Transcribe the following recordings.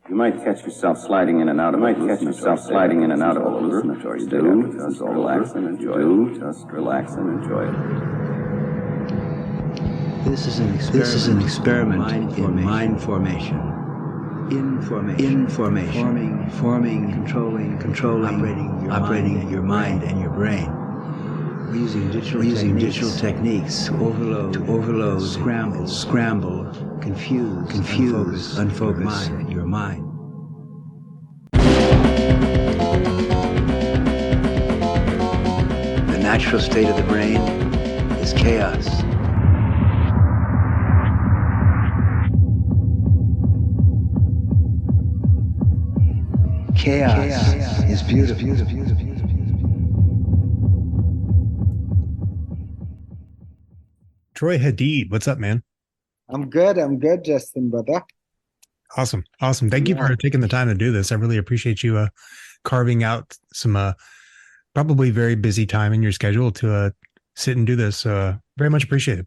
You might catch yourself sliding in and out of a hallucinatory state. Just relax and enjoy it. Just relax and enjoy it. This is an experiment in mind formation. Information. Forming, controlling, operating your mind and your brain. We're using digital techniques to overload, scramble, confuse, unfocus your mind. The natural state of the brain is chaos. Chaos is beautiful. Troy Hadeed, what's up, man? I'm good, Justin, brother. Awesome. Thank you for taking the time to do this. I really appreciate you carving out some probably very busy time in your schedule to sit and do this. Very much appreciated.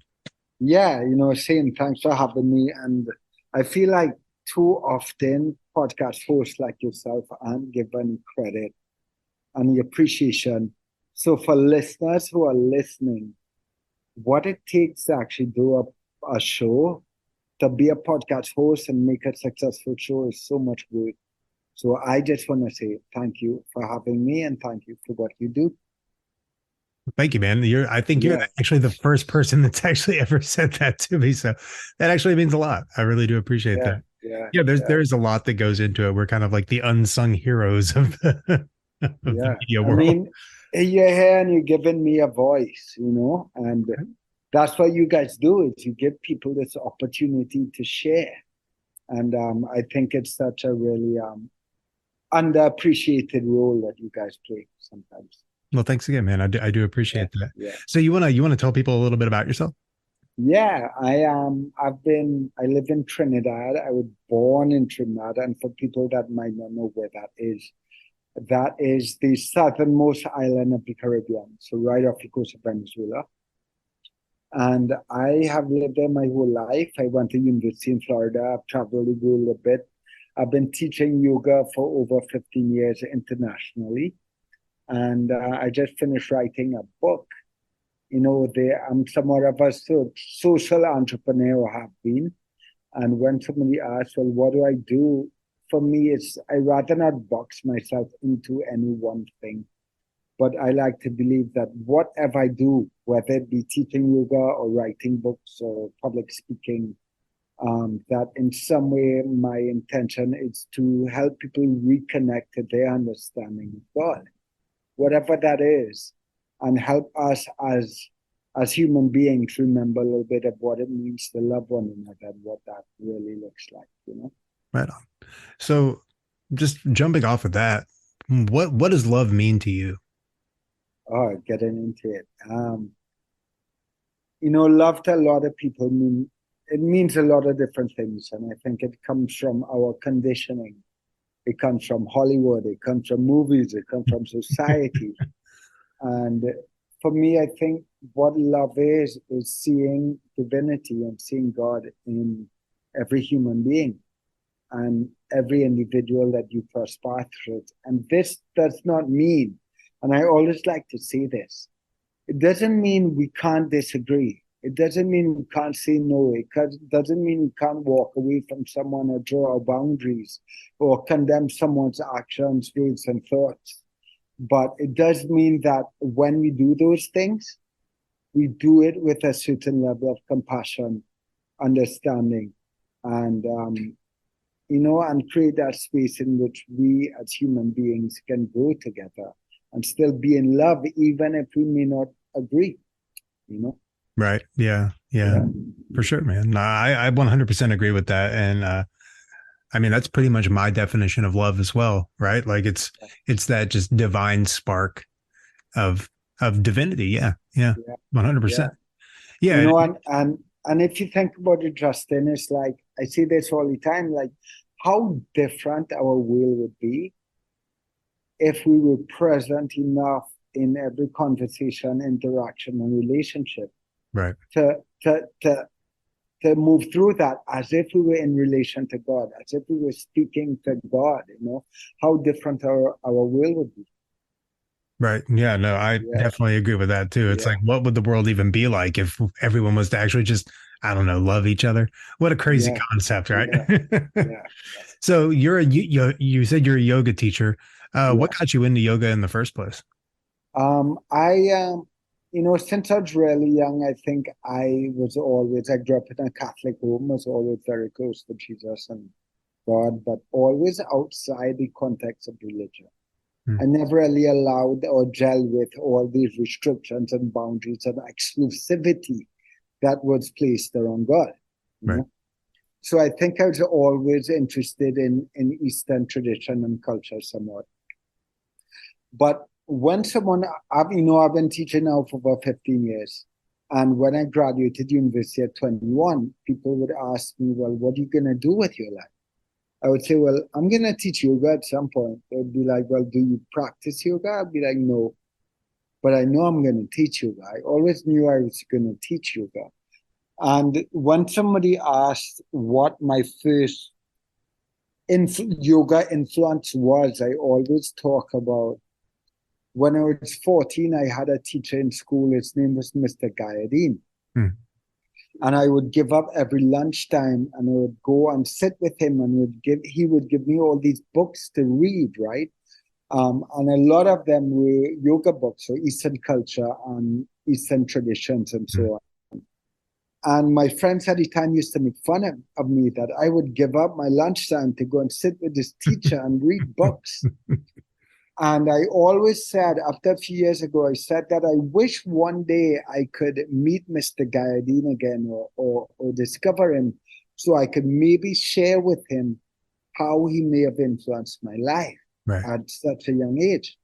Yeah, same. Thanks for having me. And I feel like too often podcast hosts like yourself aren't given credit and the appreciation. So for listeners who are listening, what it takes to actually do a show, to be a podcast host and make a successful show is so much work. So I just want to say thank you for having me and thank you for what you do. Thank you, man. I think you're actually the first person that's actually ever said that to me. So that actually means a lot. I really do appreciate that. Yeah. There's a lot that goes into it. We're kind of like the unsung heroes of the media world. I mean, you're here and you're giving me a voice, and that's what you guys do, is you give people this opportunity to share. And I think it's such a really underappreciated role that you guys play sometimes. Well, thanks again, man. I do appreciate that. Yeah. So you want to tell people a little bit about yourself? Yeah, I live in Trinidad. I was born in Trinidad, and for people that might not know where that is the southernmost island of the Caribbean, so right off the coast of Venezuela. And I have lived there my whole life. I went to university in Florida. I've traveled the world a bit. I've been teaching yoga for over 15 years internationally. And I just finished writing a book. I'm somewhat of a social entrepreneur, or have been. And when somebody asks, well, what do I do? For me, I rather not box myself into any one thing. But I like to believe that whatever I do, whether it be teaching yoga or writing books or public speaking, that in some way my intention is to help people reconnect to their understanding of God, whatever that is, and help us as human beings remember a little bit of what it means to love one another and what that really looks like, Right on. So just jumping off of that, what does love mean to you? Oh, getting into it. Love to a lot of people means a lot of different things. And I think it comes from our conditioning. It comes from Hollywood. It comes from movies. It comes from society. And for me, I think what love is seeing divinity and seeing God in every human being and every individual that you cross paths with. And this does not mean, and I always like to say this, it doesn't mean we can't disagree. It doesn't mean we can't say no. It doesn't mean we can't walk away from someone or draw our boundaries or condemn someone's actions, words, and thoughts. But it does mean that when we do those things, we do it with a certain level of compassion, understanding, and and create that space in which we as human beings can grow together and still be in love, even if we may not agree, Right. Yeah. For sure, man. I 100% agree with that. And, I mean, that's pretty much my definition of love as well. Right. Like it's that just divine spark of divinity. Yeah. 100%. Yeah. And if you think about it, Justin, it's like, I see this all the time, like how different our world would be if we were present enough in every conversation, interaction, and relationship, right, to to move through that as if we were in relation to God, as if we were speaking to God, how different our world would be. Right. Yeah, no, I definitely agree with that too. It's like, what would the world even be like if everyone was to actually just, I don't know, love each other? What a crazy concept, right? Yeah. So you said you're a yoga teacher. What got you into yoga in the first place? Since I was really young, I think I grew up in a Catholic home, was always very close to Jesus and God, but always outside the context of religion. I never really allowed or gel with all these restrictions and boundaries and exclusivity that was placed around God. Right. So I think I was always interested in Eastern tradition and culture somewhat. But when I've been teaching now for about 15 years. And when I graduated university at 21, people would ask me, well, what are you going to do with your life? I would say, well, I'm going to teach yoga at some point. They would be like, well, do you practice yoga? I'd be like, no, but I know I'm going to teach yoga. I always knew I was going to teach yoga. And when somebody asked what my first yoga influence was, I always talk about when I was 14, I had a teacher in school. His name was Mr. Hadeed. And I would give up every lunchtime and I would go and sit with him and he would give me all these books to read, right? And a lot of them were yoga books, so Eastern culture and Eastern traditions and so on. And my friends at the time used to make fun of me that I would give up my lunchtime to go and sit with this teacher and read books. And I always said, after a few years ago, I said that I wish one day I could meet Mr. Hadeed again or discover him so I could maybe share with him how he may have influenced my life at such a young age.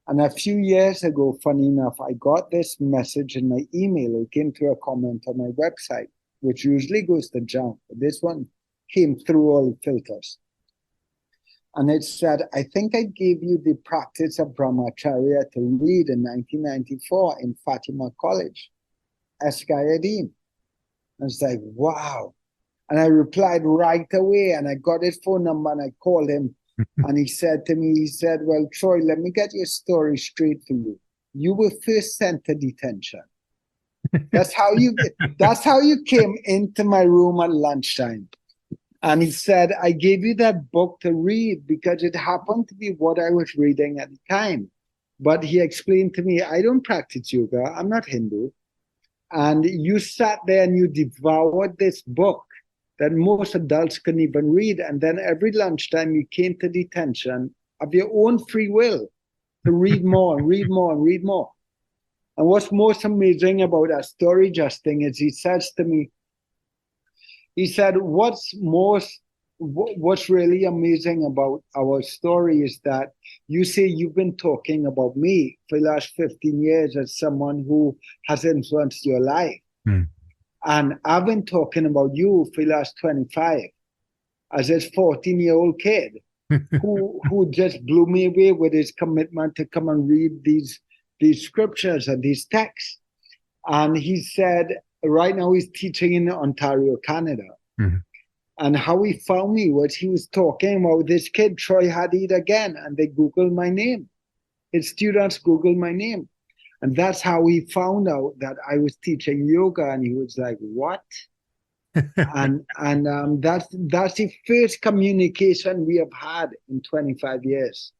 And a few years ago, funny enough, I got this message in my email. It came through a comment on my website, which usually goes to junk. But this one came through all the filters. And it said, I think I gave you the practice of brahmacharya to read in 1994 in Fatima College, Hadeed. I was like, wow. And I replied right away and I got his phone number and I called him. And he said to me, well, Troy, let me get your story straight for you. You were first sent to detention. That's how you came into my room at lunchtime. And he said, I gave you that book to read because it happened to be what I was reading at the time. But he explained to me, I don't practice yoga. I'm not Hindu. And you sat there and you devoured this book that most adults couldn't even read. And then every lunchtime you came to detention of your own free will to read more and read more and read more. And what's most amazing about that story, Justin, is he says to me, he said, what's really amazing about our story is that you say you've been talking about me for the last 15 years as someone who has influenced your life. And I've been talking about you for the last 25 as this 14-year-old kid who just blew me away with his commitment to come and read these scriptures and these texts. And he said, right now he's teaching in Ontario, Canada. And how he found me was he was talking about this kid, Troy Hadeed, again, and they Googled my name. His students Googled my name. And that's how he found out that I was teaching yoga. And he was like, what? and that's the first communication we have had in 25 years.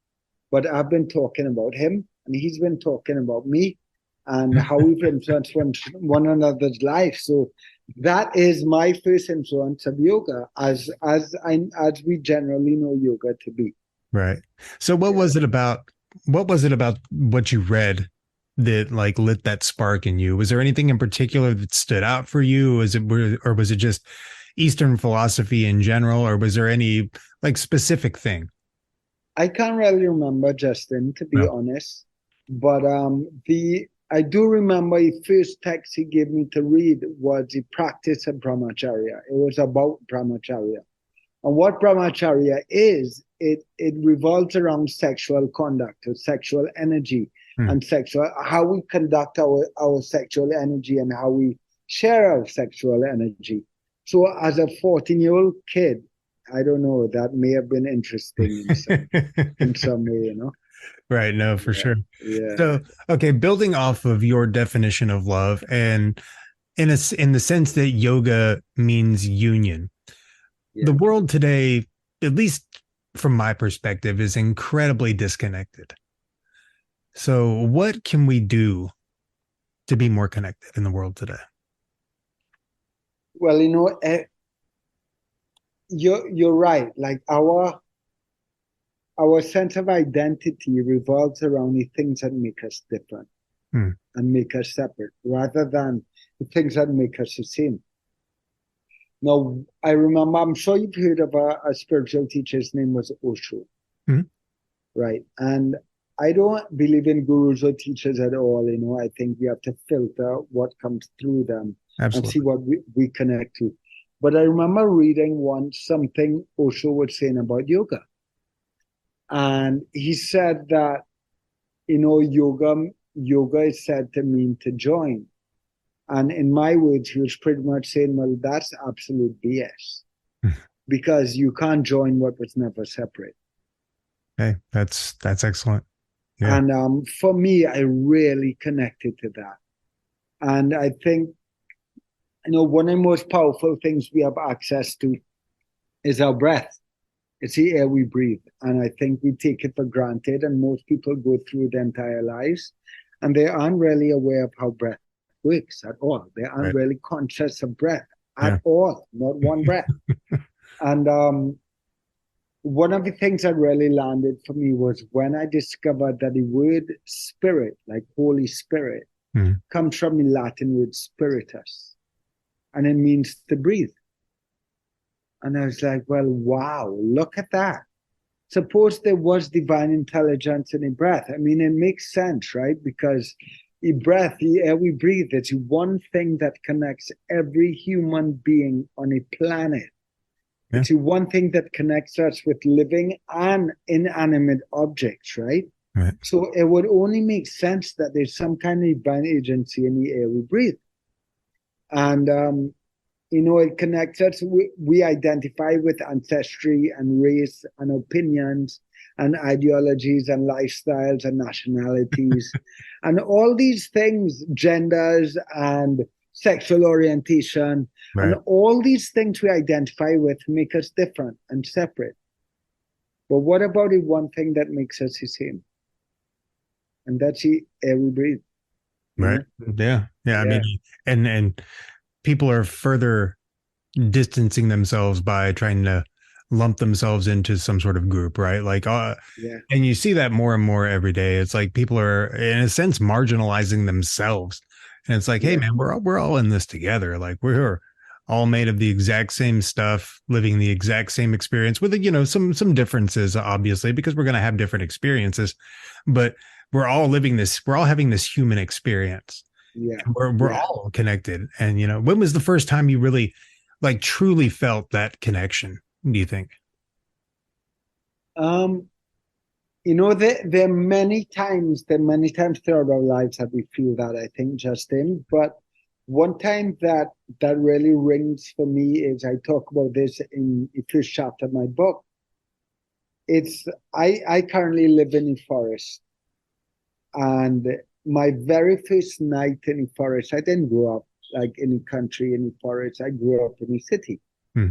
But I've been talking about him and he's been talking about me and how we've influenced one another's life. So that is my first influence of yoga as we generally know yoga to be. Right. So what was it about what you read that like lit that spark in you? Was there anything in particular that stood out for you? Or was it just Eastern philosophy in general, or was there any like specific thing? I can't really remember, Justin, to be honest. But I do remember the first text he gave me to read was the practice of brahmacharya. It was about brahmacharya. And what brahmacharya is, it revolves around sexual conduct or sexual energy and how we conduct our sexual energy and how we share our sexual energy. So as a 14-year-old kid, I don't know, that may have been interesting in some way, you know? Right. No, for Yeah, sure. yeah, So, okay, building off of your definition of love, and in the sense that yoga means union, the yeah. world today, at least from my perspective, is incredibly disconnected. So, what can we do to be more connected in the world today? Well, you're right. Like our sense of identity revolves around the things that make us different Hmm. and make us separate, rather than the things that make us the same. Now, I remember, I'm sure you've heard of a spiritual teacher. His name was Osho, Hmm. right? And I don't believe in gurus or teachers at all. I think we have to filter what comes through them and see Absolutely. what we connect to. But I remember reading once something Osho was saying about yoga. And he said that, yoga is said to mean to join. And in my words, he was pretty much saying, well, that's absolute BS because you can't join what was never separate. Hey, that's excellent. Yeah. And for me, I really connected to that. And I think, one of the most powerful things we have access to is our breath. It's the air we breathe. And I think we take it for granted. And most people go through their entire lives and they aren't really aware of how breath works at all. They aren't Right. really conscious of breath Yeah. at all, not one breath. And one of the things that really landed for me was when I discovered that the word spirit, like Holy Spirit, Mhm. comes from the Latin word spiritus, and it means to breathe. And I was like, well, wow, look at that. Suppose there was divine intelligence in the breath. I mean, it makes sense, right? Because the breath, the air we breathe, it's one thing that connects every human being on a planet. Yeah. It's the one thing that connects us with living and inanimate objects, right? Right. So it would only make sense that there's some kind of divine agency in the air we breathe. And it connects us. We identify with ancestry and race and opinions and ideologies and lifestyles and nationalities and all these things, genders and sexual orientation, and Right. all these things we identify with make us different and separate. But what about the one thing that makes us the same? And that's the air we breathe. Right. Yeah. Yeah. I mean, and people are further distancing themselves by trying to lump themselves into some sort of group, right? Like, Yeah. and you see that more and more every day. It's like people are, in a sense, marginalizing themselves, and it's like, hey, Yeah. man, we're all in this together. Like, we're all made of the exact same stuff, living the exact same experience with, some differences, obviously, because we're going to have different experiences, but we're all living this. We're all having this human experience. Yeah. We're Yeah. all connected. And when was the first time you really like truly felt that connection, do you think? Um, there are many times, throughout our lives that we feel that, I think, Justin. But one time that really rings for me is, I talk about this in the first chapter of my book. It's I currently live in the forest, and my very first night in the forest, I didn't grow up like in the country in the forest. I grew up in the city. Hmm.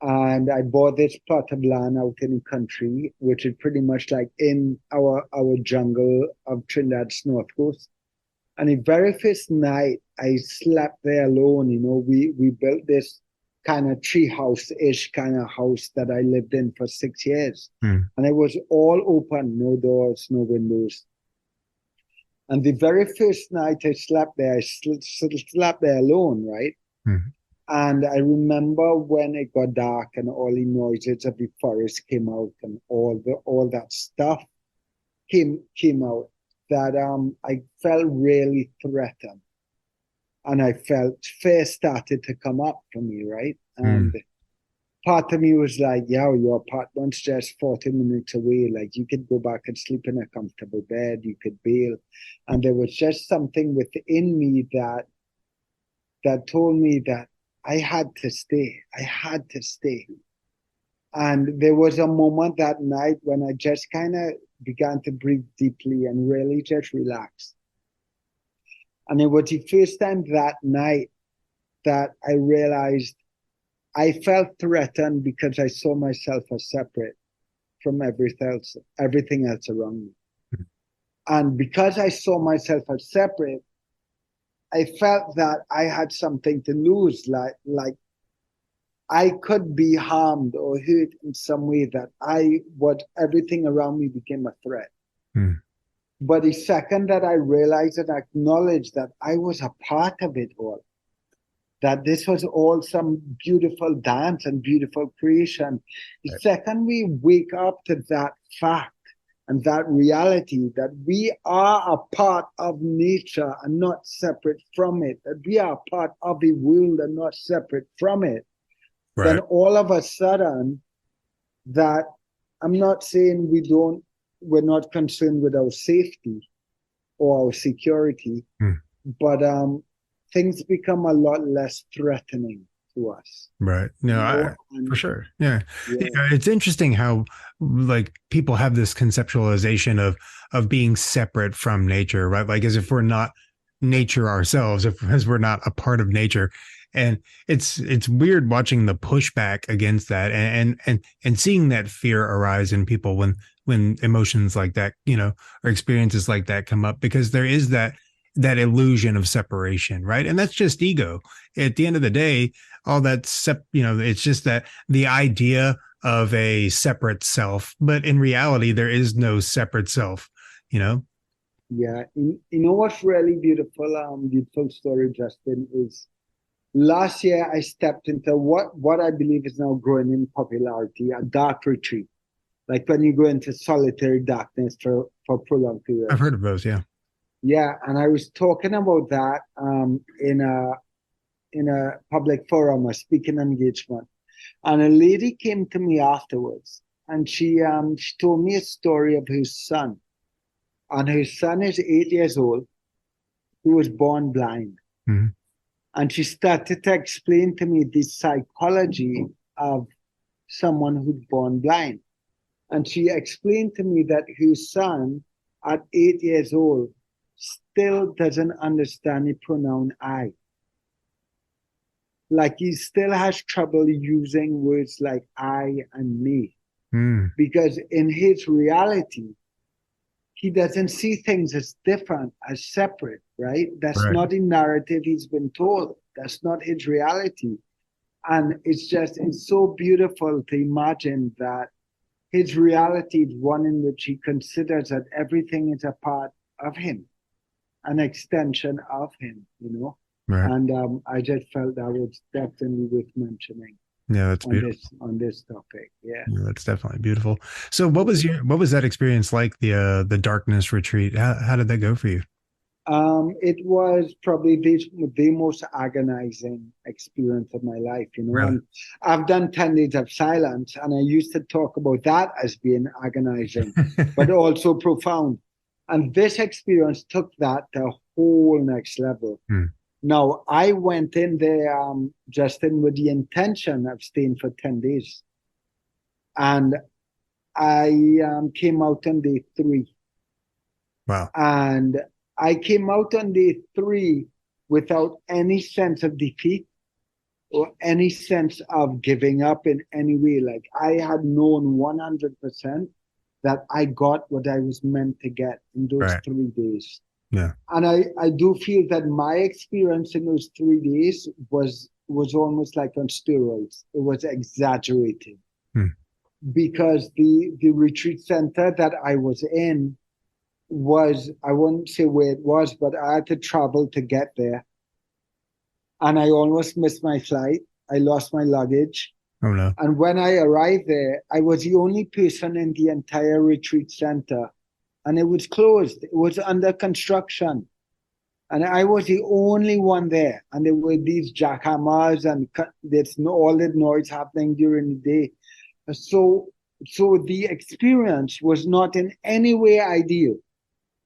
And I bought this plot of land out in the country, which is pretty much like in our jungle of Trinidad's north coast. And the very first night I slept there alone, we built this kind of tree house-ish kind of house that I lived in for 6 years. Hmm. And it was all open, no doors, no windows. And the very first night I slept there, I slept there alone, right? Hmm. And I remember when it got dark and all the noises of the forest came out and all that stuff came out, that I felt really threatened. And I felt fear started to come up for me, right? Hmm. And part of me was like, yeah, your apartment's just 40 minutes away. Like, you could go back and sleep in a comfortable bed, you could bail. And there was just something within me that told me that I had to stay. I had to stay. And there was a moment that night when I just kind of began to breathe deeply and really just relax. And it was the first time that night that I realized I felt threatened because I saw myself as separate from everything else around me. And because I saw myself as separate, I felt that I had something to lose, like I could be harmed or hurt in some way, that everything around me became a threat. But the second that I realized and acknowledged that I was a part of it all, that this was all some beautiful dance and beautiful creation, the second we wake up to that fact and that reality, that we are a part of nature and not separate from it, that we are a part of the world and not separate from it, then all of a sudden, that I'm not saying we're not concerned with our safety or our security, but things become a lot less threatening to us. Right. No, for sure. Yeah. It's interesting how like people have this conceptualization of being separate from nature, right? Like as if we're not nature ourselves, as we're not a part of nature. And it's weird watching the pushback against that and seeing that fear arise in people when emotions like that, or experiences like that come up, because there is that illusion of separation, right? And that's just ego. At the end of the day, all that it's just that the idea of a separate self, but in reality, there is no separate self, Yeah. You know what's really beautiful story, Justin, is last year I stepped into what I believe is now growing in popularity, a dark retreat. Like when you go into solitary darkness for prolonged periods. I've heard of those, yeah. Yeah, and I was talking about that in a public forum, a speaking engagement, and a lady came to me afterwards, and she told me a story of her son, and her son is 8 years old, who was born blind, and she started to explain to me the psychology of someone who's born blind, and she explained to me that her son, at 8 years old, still doesn't understand the pronoun I. Like he still has trouble using words like I and me. Because in his reality, he doesn't see things as different, as separate, right? That's not the narrative he's been told. That's not his reality. And it's so beautiful to imagine that his reality is one in which he considers that everything is a part of him, an extension of him, And I just felt that was definitely worth mentioning. Yeah, that's beautiful. On this topic. Yeah, that's definitely beautiful. So what was that experience like, the darkness retreat? How did that go for you? It was probably the most agonizing experience of my life, Really? And I've done 10 days of silence, and I used to talk about that as being agonizing, but also profound. And this experience took that to a whole next level. Now, I went in there, Justin, with the intention of staying for 10 days. And I came out on day 3. Wow. And I came out on day 3 without any sense of defeat or any sense of giving up in any way. Like I had known 100% that I got what I was meant to get in those 3 days. Yeah. And I do feel that my experience in those 3 days was almost like on steroids. It was exaggerated. Because the retreat center that I was in was, I wouldn't say where it was, but I had to travel to get there. And I almost missed my flight. I lost my luggage. Oh no. And when I arrived there, I was the only person in the entire retreat center. And it was closed. It was under construction. And I was the only one there. And there were these jackhammers and there's all the noise happening during the day. So the experience was not in any way ideal.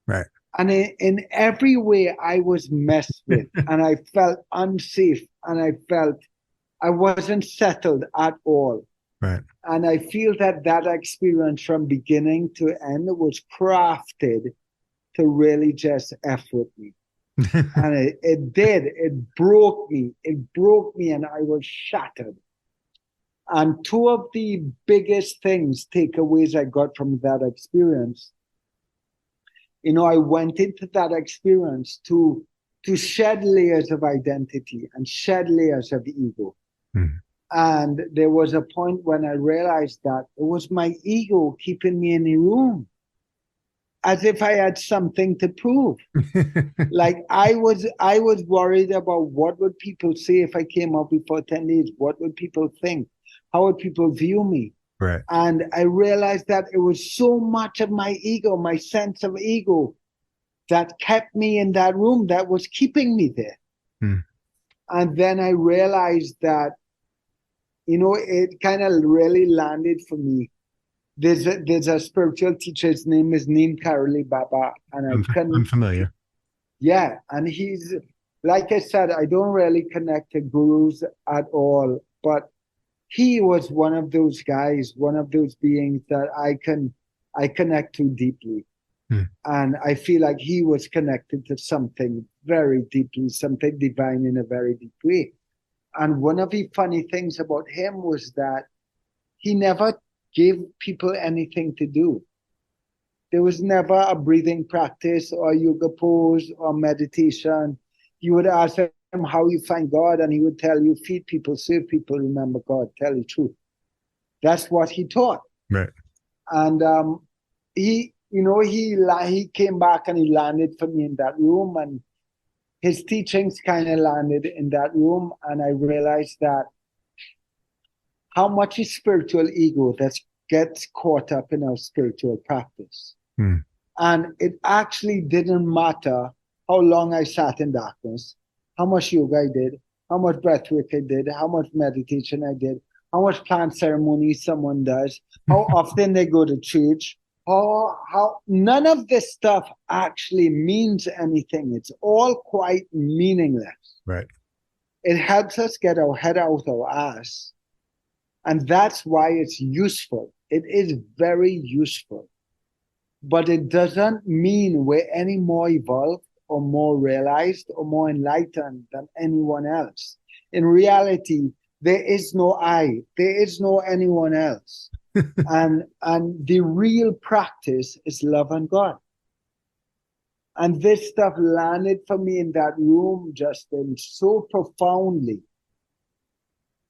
Right. And in every way I was messed with and I felt unsafe and I felt I wasn't settled at all. Right. And I feel that that experience from beginning to end was crafted to really just F with me. And it did. It broke me. It broke me, and I was shattered. And two of the biggest takeaways I got from that experience, I went into that experience to shed layers of identity and shed layers of ego. Mm. And there was a point when I realized that it was my ego keeping me in the room, as if I had something to prove. Like I was worried about what would people say if I came out before 10 days? What would people think? How would people view me? Right. And I realized that it was so much of my ego, my sense of ego, that kept me in that room, that was keeping me there. Mm. And then I realized that, it kind of really landed for me. There's a spiritual teacher, his name is Neem Karoli Baba. And I'm familiar. Yeah, and he's, like I said, I don't really connect to gurus at all, but he was one of those guys, one of those beings that I connect to deeply. Hmm. And I feel like he was connected to something very deeply, something divine in a very deep way. And one of the funny things about him was that he never gave people anything to do. There was never a breathing practice or yoga pose or meditation. You would ask him how you find God, and he would tell you, feed people, serve people, remember God, tell the truth. That's what he taught. Right. And he came back and he landed for me in that room, and his teachings kind of landed in that room. And I realized that how much is spiritual ego that gets caught up in our spiritual practice. Hmm. And it actually didn't matter how long I sat in darkness, how much yoga I did, how much breath work I did, how much meditation I did, how much plant ceremony someone does, how often they go to church, how none of this stuff actually means anything. It's all quite meaningless. Right. It helps us get our head out our ass. And that's why it's useful. It is very useful. But it doesn't mean we're any more evolved or more realized or more enlightened than anyone else. In reality, there is no I, there is no anyone else. and the real practice is love and God. And this stuff landed for me in that room, Justin, so profoundly.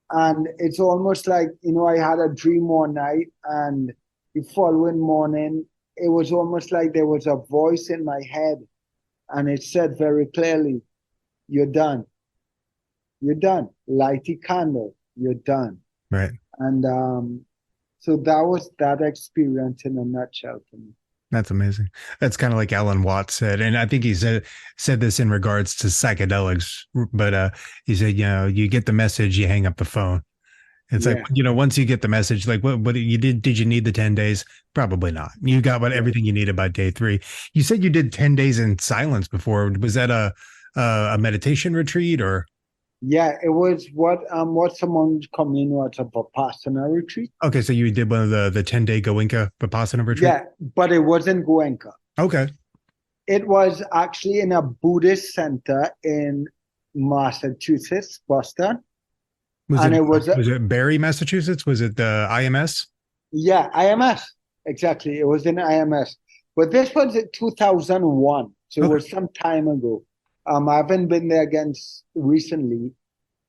And it's almost like, I had a dream one night, and the following morning, it was almost like there was a voice in my head, and it said very clearly, you're done. You're done. Light the candle. You're done. Right. And so that was that experience in a nutshell for me. That's amazing. That's kind of like Alan Watts said, and I think he said this in regards to psychedelics. But he said, you get the message, you hang up the phone. It's like, once you get the message, like what you did you need the 10 days? Probably not. You got everything you needed by day 3. You said you did 10 days in silence before. Was that a meditation retreat or? Yeah, it was what someone called me as a Vipassana retreat. Okay, so you did one of the 10-day Goenka Vipassana retreat? Yeah, but it wasn't Goenka. Okay. It was actually in a Buddhist center in Massachusetts, Boston. Was it Barre, Massachusetts? Was it the IMS? Yeah, IMS. Exactly. It was in IMS. But this was in 2001. So It was some time ago. I haven't been there again recently.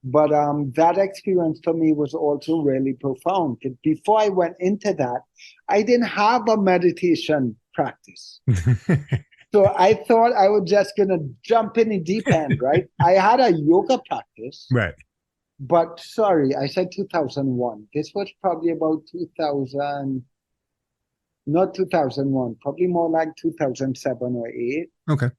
But that experience for me was also really profound. Before I went into that, I didn't have a meditation practice. So I thought I was just going to jump in the deep end, right? I had a yoga practice. Right. But sorry, I said 2001. This was probably about 2000, not 2001, probably more like 2007 or 8. Okay.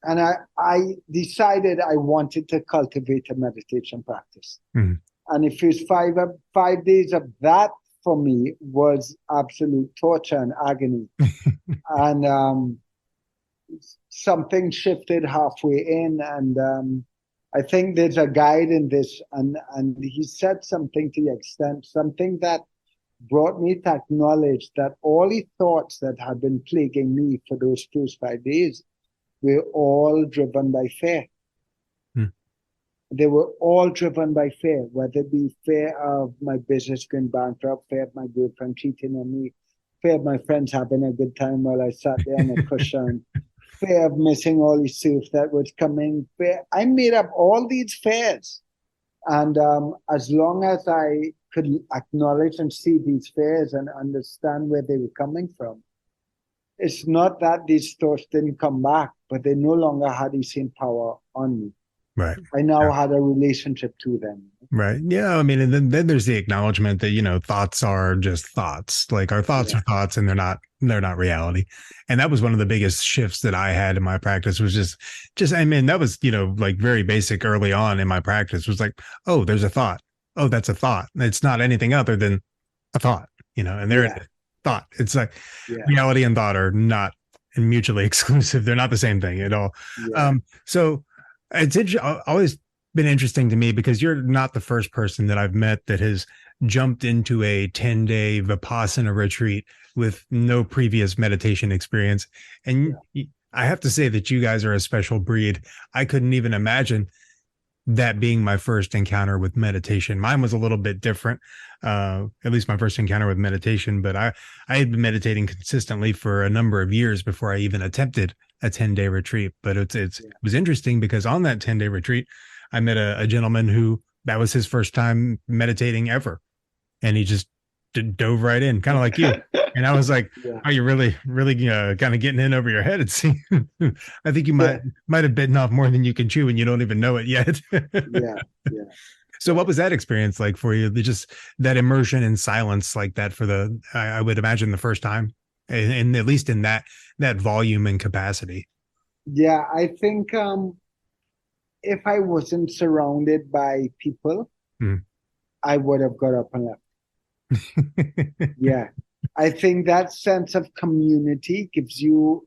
And I decided I wanted to cultivate a meditation practice. Mm-hmm. And the first 5 days of that for me was absolute torture and agony. And something shifted halfway in, and I think there's a guide in this, and he said something to the extent, something that brought me to acknowledge that all the thoughts that had been plaguing me for those first 5 days were all driven by fear. They were all driven by fear, whether it be fear of my business going bankrupt, fear of my girlfriend cheating on me, fear of my friends having a good time while I sat there on a cushion, fear of missing all the surf that was coming. Fear. I made up all these fears. And as long as I could acknowledge and see these fears and understand where they were coming from, it's not that these thoughts didn't come back, but they no longer had the same power on me. Right. I now had a relationship to them. Right. Yeah. I mean, and then there's the acknowledgement that, thoughts are just thoughts. Like our thoughts are thoughts and they're not reality. And that was one of the biggest shifts that I had in my practice was I mean, that was, like very basic early on in my practice was like, oh, there's a thought. Oh, that's a thought. It's not anything other than a thought, and there it is. Thought. It's like reality and thought are not mutually exclusive. They're not the same thing at all. Yeah. So it's always been interesting to me because you're not the first person that I've met that has jumped into a 10-day Vipassana retreat with no previous meditation experience. And I have to say that you guys are a special breed. I couldn't even imagine that being my first encounter with meditation. Mine was a little bit different, at least my first encounter with meditation, but I had been meditating consistently for a number of years before I even attempted a 10-day retreat. But it was interesting because on that 10-day retreat, I met a gentleman who that was his first time meditating ever. And he just dove right in, kind of like you. And I was like, are you really kind of getting in over your head? It seems. I think you might have bitten off more than you can chew and you don't even know it yet. Yeah. So what was that experience like for you? Just that immersion in silence like that for I would imagine the first time, and at least in that volume and capacity. Yeah, I think if I wasn't surrounded by people, I would have got up and left. Yeah. I think that sense of community gives you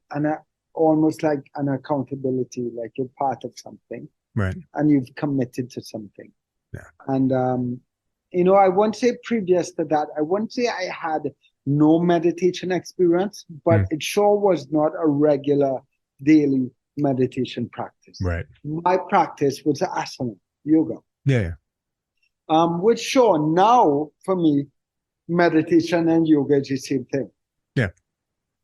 almost like an accountability, like you're part of something. Right. And you've committed to something. Yeah. And, I won't say previous to that, I won't say I had no meditation experience, but it sure was not a regular daily meditation practice. Right. My practice was asana, yoga. Yeah. Which sure now for me, meditation and yoga is the same thing. Yeah.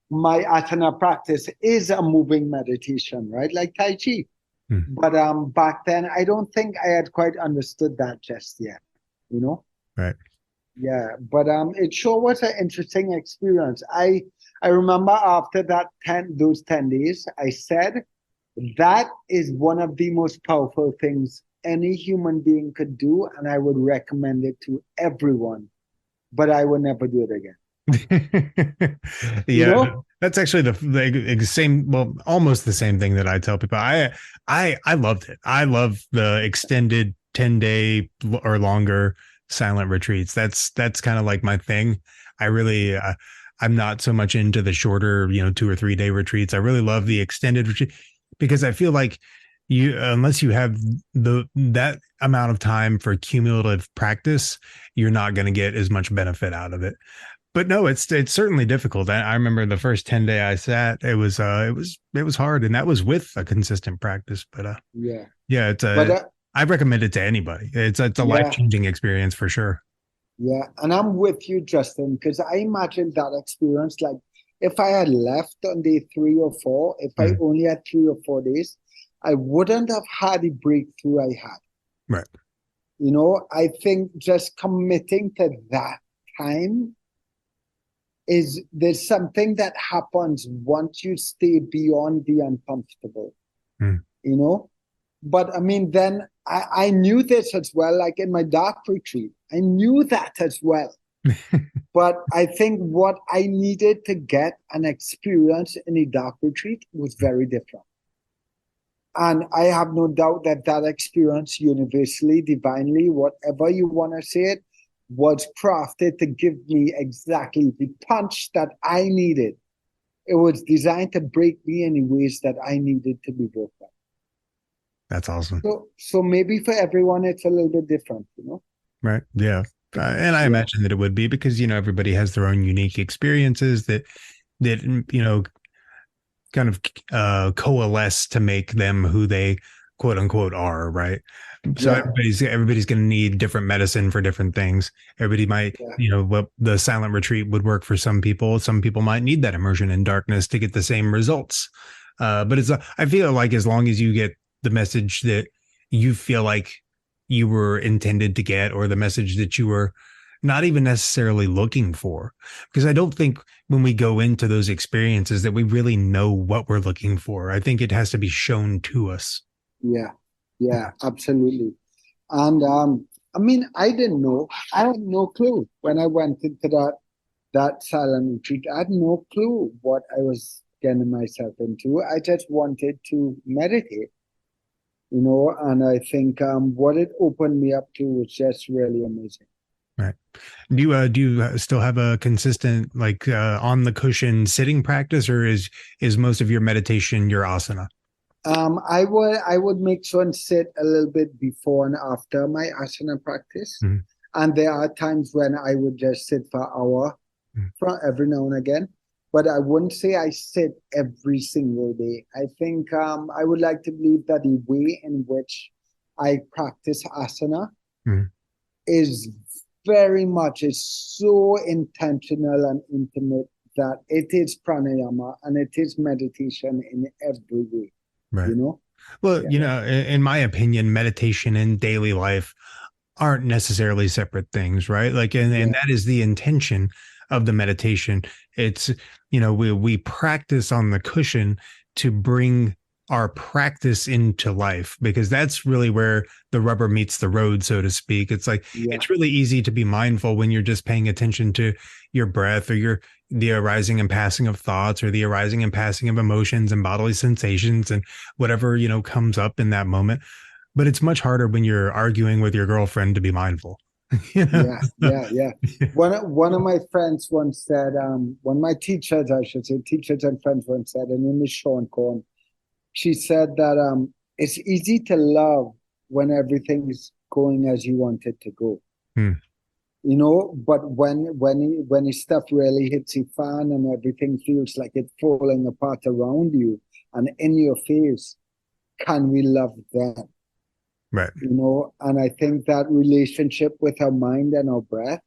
My asana practice is a moving meditation, right? Like Tai Chi. But back then, I don't think I had quite understood that just yet, Right. Yeah, but it sure was an interesting experience. I remember after those 10 days, I said, that is one of the most powerful things any human being could do, and I would recommend it to everyone. But I would never do it again. Yeah, that's actually the same, well, almost the same thing that I tell people. I loved it. I love the extended 10-day or longer silent retreats. That's kind of like my thing. I really, I'm not so much into the shorter, 2 or 3 day retreats. I really love the extended retreat because I feel like unless you have that amount of time for cumulative practice, you're not going to get as much benefit out of it. But no, it's certainly difficult. I remember the first 10-day I sat, it was hard, and that was with a consistent practice. But I recommend it to anybody. It's a life-changing experience for sure. Yeah, and I'm with you, Justin, because I imagine that experience, like if I had left on day 3 or 4, if I only had 3 or 4 days, I wouldn't have had the breakthrough I had. Right. I think just committing to that time there's something that happens once you stay beyond the uncomfortable, But I mean, then I knew this as well, like in my dark retreat, I knew that as well. But I think what I needed to get an experience in a dark retreat was very different. And I have no doubt that experience universally, divinely, whatever you want to say it, was crafted to give me exactly the punch that I needed. It was designed to break me in the ways that I needed to be broken. That's awesome. So maybe for everyone it's a little bit different, you know? Right. Yeah. And I Yeah, imagine that it would be because, everybody has their own unique experiences that kind of coalesce to make them who they quote unquote are, right? So yeah, everybody's going to need different medicine for different things. Everybody might, yeah, what the silent retreat would work for some people. Some people might need that immersion in darkness to get the same results. But I feel like as long as you get the message that you feel like you were intended to get, or the message that you were not even necessarily looking for, because I don't think when we go into those experiences that we really know what we're looking for. I think it has to be shown to us. yeah, yeah, absolutely. And I mean, I didn't know. I had no clue when I went into that silent retreat. I had no clue what I was getting myself into. I just wanted to meditate, you know, and I think what it opened me up to was just really amazing. Right. Do you still have a consistent like on the cushion sitting practice, or is most of your meditation your asana? I would make sure and sit a little bit before and after my asana practice. Mhm. And there are times when I would just sit for an hour Mhm. for every now and again. But I wouldn't say I sit every single day. I think I would like to believe that the way in which I practice asana Mhm. is very much is so intentional and intimate that it is pranayama and it is meditation in every way, Right. you know? Well, Yeah, in my opinion, meditation and daily life aren't necessarily separate things, right? Like, and yeah, that is the intention of the meditation. It's, we practice on the cushion to bring our practice into life, because that's really where the rubber meets the road, so to speak. It's like, yeah, it's really easy to be mindful when you're just paying attention to your breath, or the arising and passing of thoughts, or the arising and passing of emotions and bodily sensations and whatever, comes up in that moment. But it's much harder when you're arguing with your girlfriend to be mindful. you know? yeah, yeah, yeah. One of my friends once said, one of my teachers, I should say, teachers and friends once said, her name is Sean Corn. She said that it's easy to love when everything is going as you want it to go. Hmm. You know, but when his stuff really hits the fan and everything feels like it's falling apart around you and in your face, can we love them? Right. You know, and I think that relationship with our mind and our breath,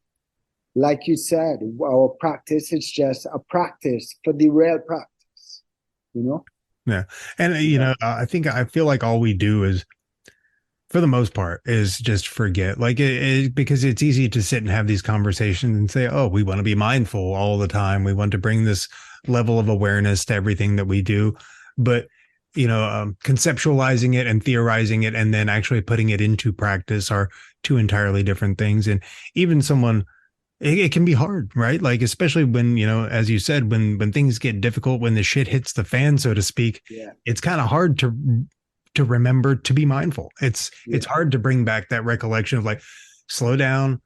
like you said, our practice is just a practice for the real practice, you know? Yeah. And, Yeah, I feel like all we do is, for the most part, is just forget. Like, because it's easy to sit and have these conversations and say, oh, we want to be mindful all the time. We want to bring this level of awareness to everything that we do. But, conceptualizing it and theorizing it and then actually putting it into practice are two entirely different things. And even someone, it can be hard, right? Like, especially when, as you said, when things get difficult, when the shit hits the fan, so to speak, yeah, it's kind of hard to remember to be mindful. It's yeah, hard to bring back that recollection of like, slow down,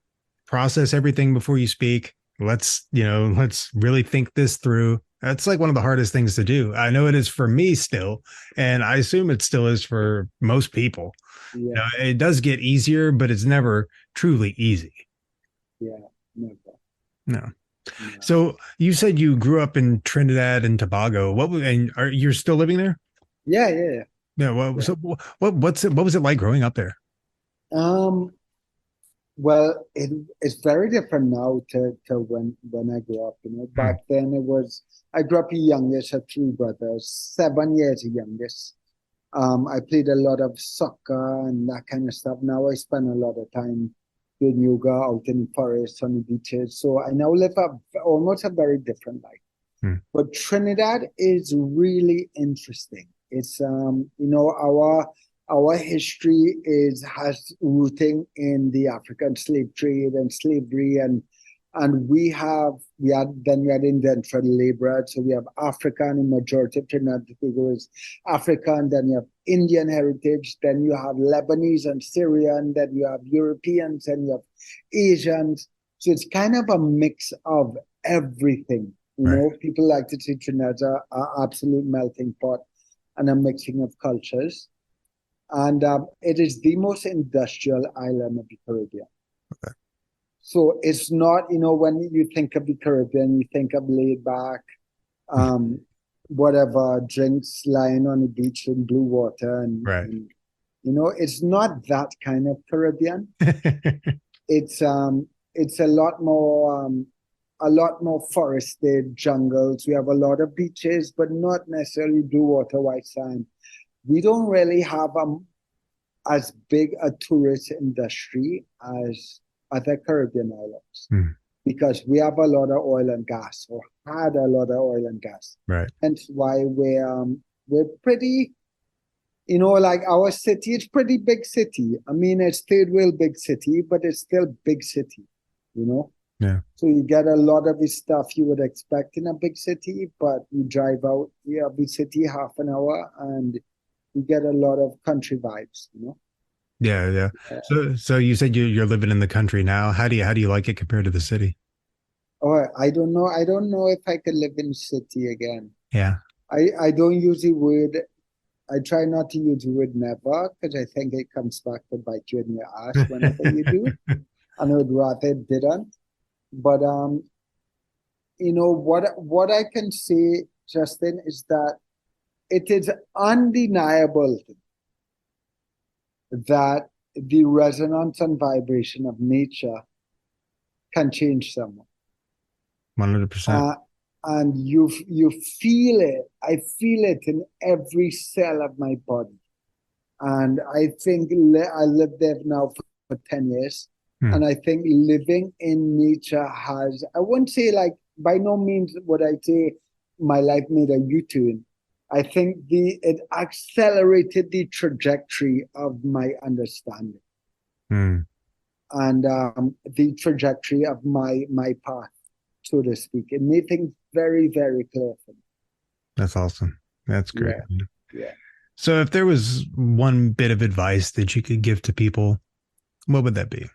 process everything before you speak. Let's really think this through. That's like one of the hardest things to do. I know it is for me still, and I assume it still is for most people. yeah, It does get easier, but it's never truly easy. yeah, never, No. no. So you said you grew up in Trinidad and Tobago. And are you're still living there? Yeah, yeah, Yeah. Well, yeah. so what was it like growing up there? Um, well, it's very different now to when I grew up, you know. Hmm. Back then it was I grew up the youngest of three brothers, 7 years the youngest. I played a lot of soccer and that kind of stuff. Now I spend a lot of time doing yoga out in the forest on the beaches. So I now live almost a very different life. Hmm. But Trinidad is really interesting. It's our history is has rooting in the African slave trade and slavery and we had indentured labor. So we have African, the majority of Trinidad and Tobago is African, then you have Indian heritage, then you have Lebanese and Syrian, then you have Europeans and you have Asians. So it's kind of a mix of everything. You Right. know, people like to say Trinidad's a absolute melting pot and a mixing of cultures. And it is the most industrial island of the Caribbean. Okay. So it's not, when you think of the Caribbean, you think of laid back, whatever, drinks lying on the beach in blue water. Right. And it's not that kind of Caribbean. It's a lot more forested jungles. We have a lot of beaches, but not necessarily blue water, white sand. We don't really have as big a tourist industry as other Caribbean islands because we have a lot of oil and gas, or had a lot of oil and gas. Right. Hence why we're pretty, like our city, it's pretty big city. I mean, it's third world big city, but it's still big city, Yeah. So you get a lot of the stuff you would expect in a big city, but you drive out of the city half an hour and you get a lot of country vibes, Yeah. So you said you're living in the country now. How do you like it compared to the city? Oh, I don't know. I don't know if I could live in city again. Yeah. I don't use the word. I try not to use the word never because I think it comes back to bite you in your ass whenever you do. And I would rather it didn't. But what I can say, Justin, is that it is undeniable that the resonance and vibration of nature can change someone. 100%. And you feel it. I feel it in every cell of my body. And I think I lived there now for 10 years. And I think living in nature has, I wouldn't say like, by no means would I say my life made a U-turn. I think it accelerated the trajectory of my understanding and the trajectory of my path, so to speak. It made things very, very clear for me. That's awesome. That's great. Yeah. So if there was one bit of advice that you could give to people, what would that be?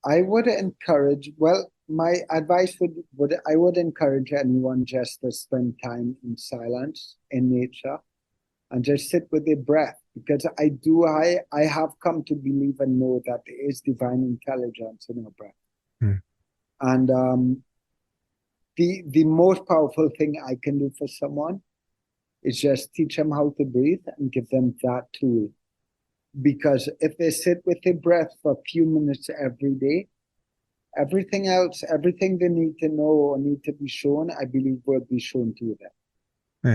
I would encourage, my advice I would encourage anyone just to spend time in silence, in nature, and just sit with their breath. Because I have come to believe and know that there is divine intelligence in our breath. And the most powerful thing I can do for someone is just teach them how to breathe and give them that tool. Because if they sit with their breath for a few minutes every day, everything else, everything they need to know or need to be shown, I believe will be shown to them.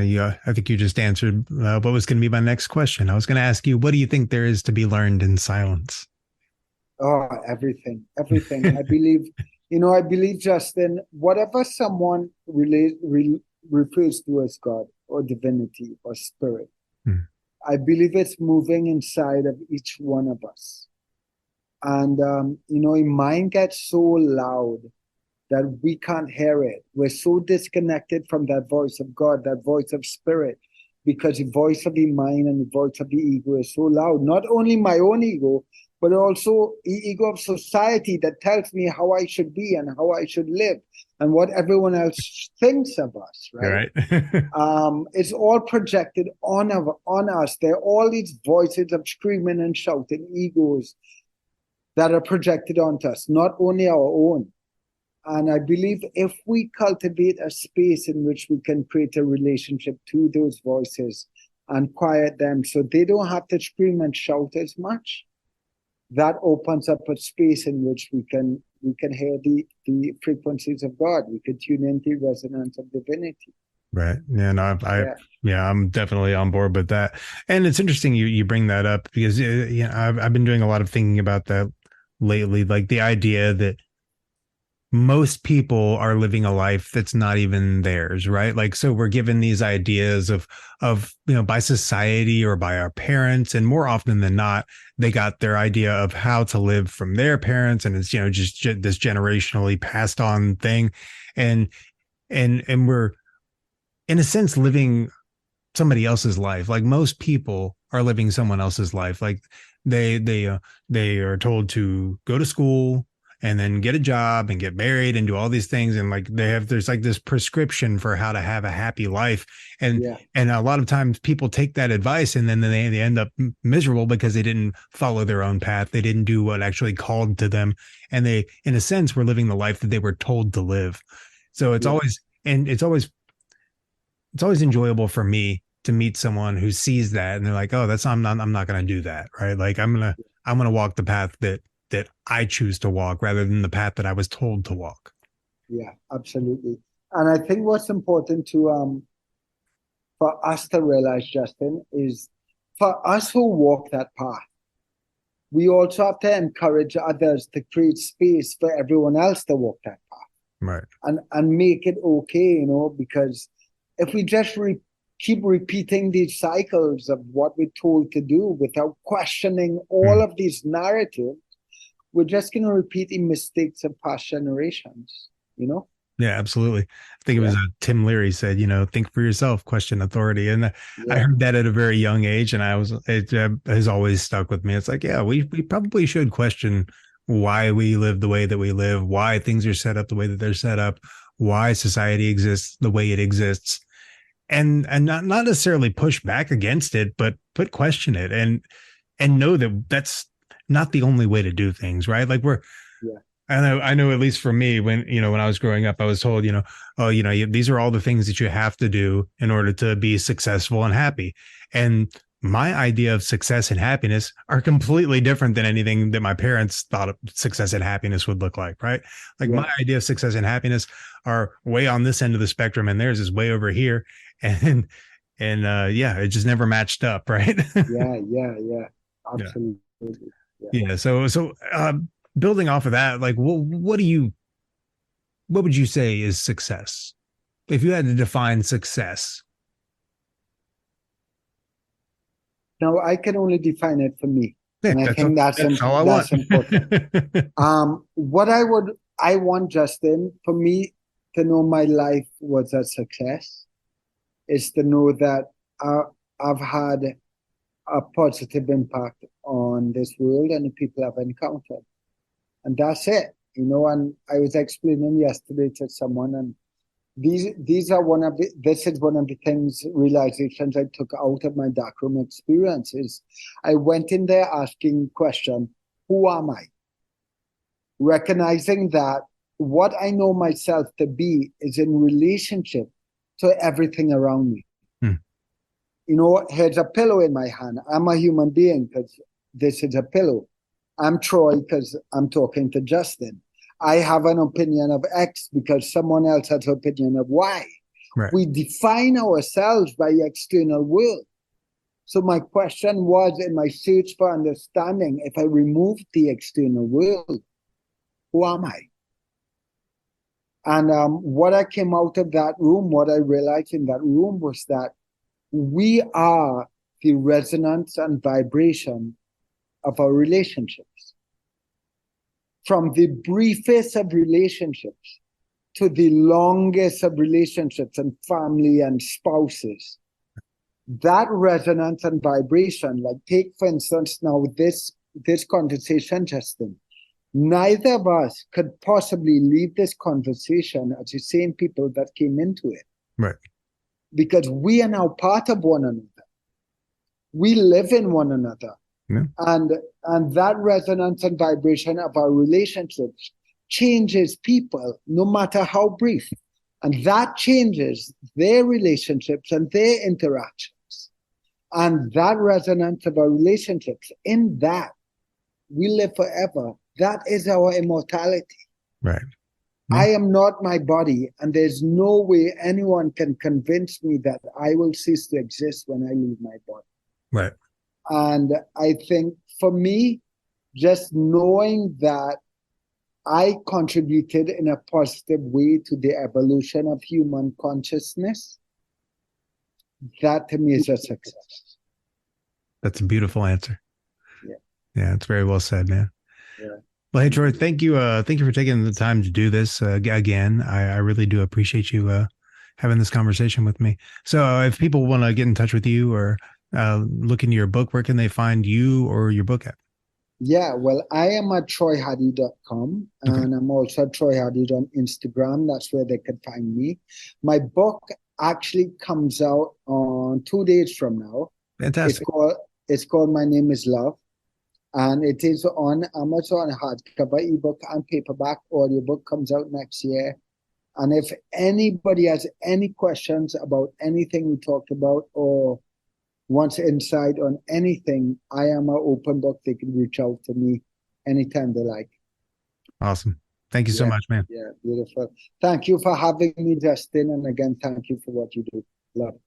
Yeah, I think you just answered what was going to be my next question. I was going to ask you, what do you think there is to be learned in silence? Oh, everything. I believe, Justin, whatever someone refers to as God or divinity or spirit, I believe it's moving inside of each one of us. And, your mind gets so loud that we can't hear it. We're so disconnected from that voice of God, that voice of spirit, because the voice of the mind and the voice of the ego is so loud. Not only my own ego, but also the ego of society that tells me how I should be and how I should live and what everyone else thinks of us, right? It's all projected on us. There are all these voices of screaming and shouting egos that are projected onto us, not only our own. And I believe if we cultivate a space in which we can create a relationship to those voices and quiet them so they don't have to scream and shout as much, that opens up a space in which we can hear the frequencies of God. We could tune into the resonance of divinity. Right. Yeah. No, I'm definitely on board with that. And it's interesting you bring that up because I've been doing a lot of thinking about that lately, like the idea that most people are living a life that's not even theirs, right? Like, so we're given these ideas of, by society or by our parents. And more often than not, they got their idea of how to live from their parents. And it's, just this generationally passed on thing. And we're in a sense living somebody else's life. Like most people are living someone else's life. Like they are told to go to school and then get a job and get married and do all these things. And like there's like this prescription for how to have a happy life. And, and a lot of times people take that advice and then they end up miserable because they didn't follow their own path. They didn't do what actually called to them. And they, in a sense, were living the life that they were told to live. So it's always, and it's always enjoyable for me to meet someone who sees that and they're like, oh, I'm not going to do that. Right. Like I'm going to walk the path that I choose to walk rather than the path that I was told to walk. Yeah, absolutely. And I think what's important to, for us to realize, Justin, is for us who walk that path, we also have to encourage others to create space for everyone else to walk that path. Right. And make it okay, because if we just keep repeating these cycles of what we're told to do without questioning all of these narratives, we're just going to repeat the mistakes of past generations, Yeah, absolutely. I think it was Tim Leary said, think for yourself, question authority. And I heard that at a very young age, and it has always stuck with me. It's like, yeah, we probably should question why we live the way that we live, why things are set up the way that they're set up, why society exists the way it exists, and not necessarily push back against it, but question it and know that that's not the only way to do things, right? Like I know at least for me, when I was growing up, I was told, these are all the things that you have to do in order to be successful and happy. And my idea of success and happiness are completely different than anything that my parents thought of success and happiness would look like, right? Like my idea of success and happiness are way on this end of the spectrum and theirs is way over here. And it just never matched up, right? Yeah. Absolutely. Yeah. So building off of that, like what would you say is success? If you had to define success. Now, I can only define it for me. And I think that's important. What I want, Justin, for me to know my life was a success is to know that I've had a positive impact on this world and the people I've encountered. And that's it, and I was explaining yesterday to someone, and this is one of the things, realizations I took out of my darkroom experience is I went in there asking question, who am I? Recognizing that what I know myself to be is in relationship to everything around me. Here's a pillow in my hand. I'm a human being because this is a pillow. I'm Troy because I'm talking to Justin. I have an opinion of X because someone else has an opinion of Y. Right. We define ourselves by the external world. So my question was, in my search for understanding, if I remove the external world, who am I? And what I came out of that room, what I realized in that room was that we are the resonance and vibration of our relationships. From the briefest of relationships to the longest of relationships and family and spouses. That resonance and vibration, like take for instance now this conversation, Justin. Neither of us could possibly leave this conversation as the same people that came into it. Right. Because we are now part of one another. We live in one another. Yeah. And that resonance and vibration of our relationships changes people, no matter how brief. And that changes their relationships and their interactions. And that resonance of our relationships, in that, we live forever. That is our immortality. Right. Yeah. I am not my body, and there's no way anyone can convince me that I will cease to exist when I leave my body. Right. And I think for me, just knowing that I contributed in a positive way to the evolution of human consciousness, that to me is a success. That's a beautiful answer. Yeah, it's very well said, man. Yeah. Well, hey, Troy, thank you for taking the time to do this again. I really do appreciate you having this conversation with me. So if people want to get in touch with you or look into your book, where can they find you or your book at? Yeah, well, I am at troyhadeed.com, Okay. and I'm also at Troy Hadeed on Instagram. That's where they can find me. My book actually comes out on 2 days from now. It's Fantastic. called it's called My Name is Love, and it is on Amazon hardcover, ebook, and paperback. Audiobook comes out next year. And if anybody has any questions about anything we talked about or wants insight on anything, I am an open book. They can reach out to me anytime they like. Awesome. Thank you so Yeah, much, man. yeah, beautiful. Thank you for having me, Justin. And again, thank you for what you do. Love.